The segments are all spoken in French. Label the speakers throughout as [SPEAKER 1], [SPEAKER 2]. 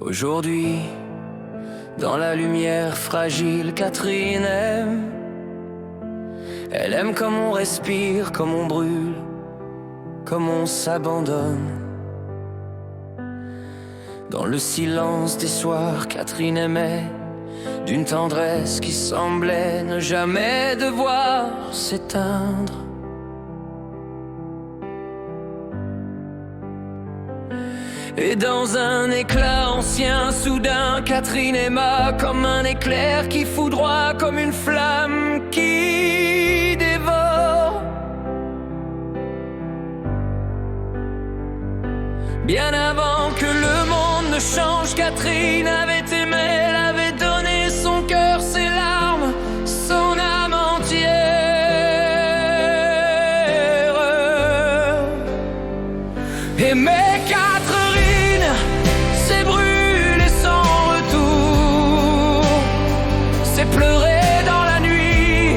[SPEAKER 1] Aujourd'hui, dans la lumière fragile, Catherine aime. Elle aime comme on respire, comme on brûle, comme on s'abandonne. Dans le silence des soirs, Catherine aimait, d'une tendresse qui semblait ne jamais devoir s'éteindre. Et dans un éclat ancien, soudain, Catherine aima comme un éclair qui foudroie, comme une flamme qui dévore. Bien avant que le monde ne change, Catherine avait aimé, elle avait donné son cœur, ses larmes, son âme entière. Aimer Catherine, c'est brûler sans retour, c'est pleurer dans la nuit,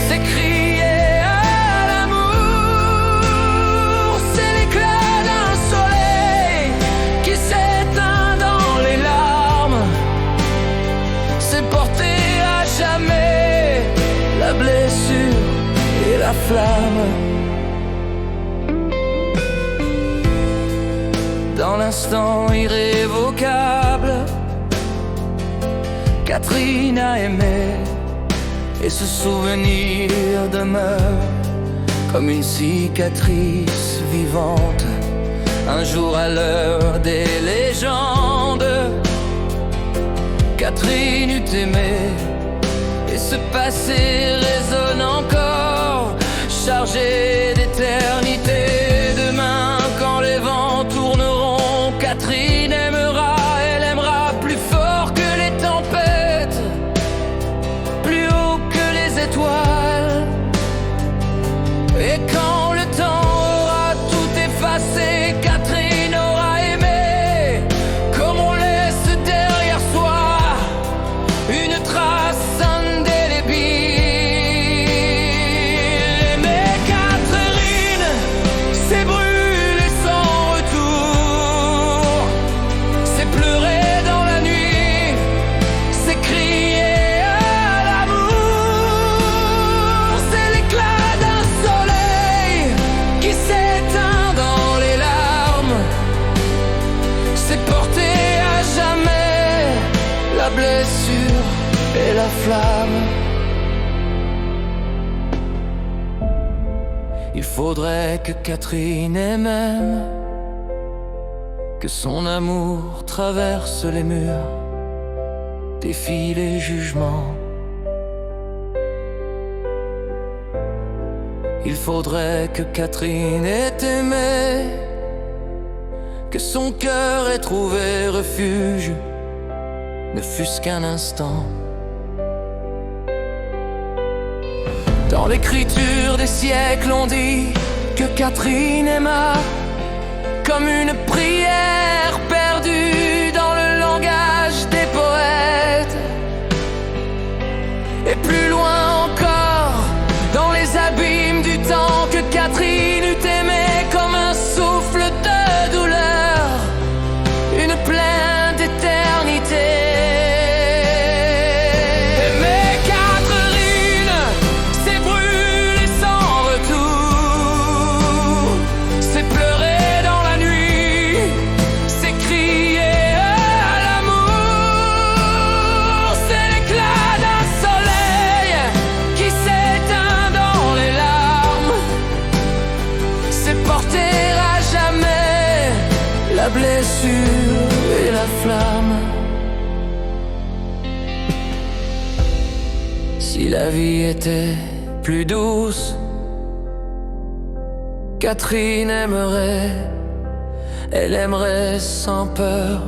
[SPEAKER 1] c'est crier à l'amour, c'est l'éclat d'un soleil qui s'éteint dans les larmes, c'est porter à jamais la blessure et la flamme. Dans l'instant irrévocable, Catherine a aimé, et ce souvenir demeure comme une cicatrice vivante. Un jour à l'heure des légendes, Catherine eut aimé, et ce passé résonne encore, chargé d'éternité. Demain, quand les vents tourneront, Catherine aimera, elle aimera plus fort que les tempêtes, plus haut que les étoiles. Et quand le temps aura tout effacé, Catherine aura aimé, comme on laisse derrière soi une trace indélébile. Mais Catherine, c'est brûler sans retour, c'est pleurer dans la nuit, c'est crier à l'amour, c'est l'éclat d'un soleil qui s'éteint dans les larmes, c'est porter à jamais la blessure et la flamme. Il faudrait que Catherine aime, que son amour traverse les murs, défie les jugements. Il faudrait que Catherine ait aimé, que son cœur ait trouvé refuge, ne fût-ce qu'un instant. Dans l'écriture des siècles, on dit que Catherine aima comme une prière perdue dans le langage des poètes. Et plus loin encore, dans les abîmes du temps, que Catherine eût aimé comme un souffle de douleur, une plainte d'éternité. Aimer Catherine, c'est brûler sans retour, c'est pleurer dans la nuit, c'est crier à l'amour, c'est l'éclat d'un soleil qui s'éteint dans les larmes, c'est porter à jamais la blessure et la flamme. Si la vie était plus douce, Catherine aimerait, elle aimerait sans peur,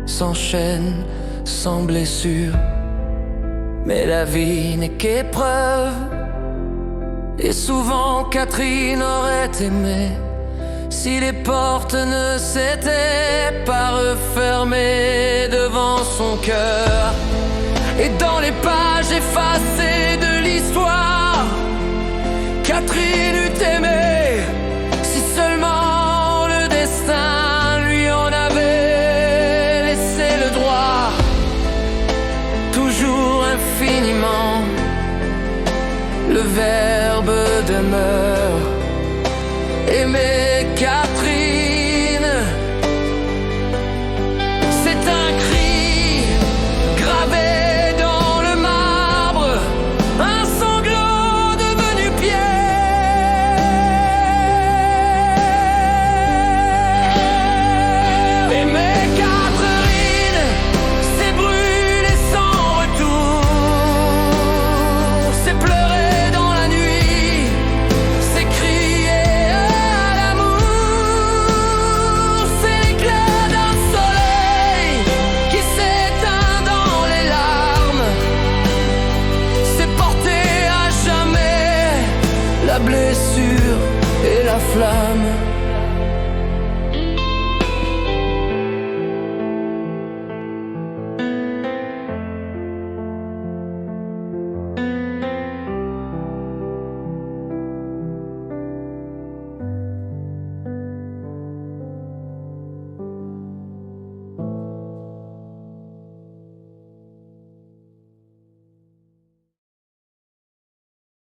[SPEAKER 1] sans chaîne, sans blessure. Mais la vie n'est qu'épreuve, et souvent Catherine aurait aimé si les portes ne s'étaient pas refermées devant son cœur. Et dans les pages effacées de l'histoire, Catherine eût aimé, si seulement le destin lui en avait l'hiver.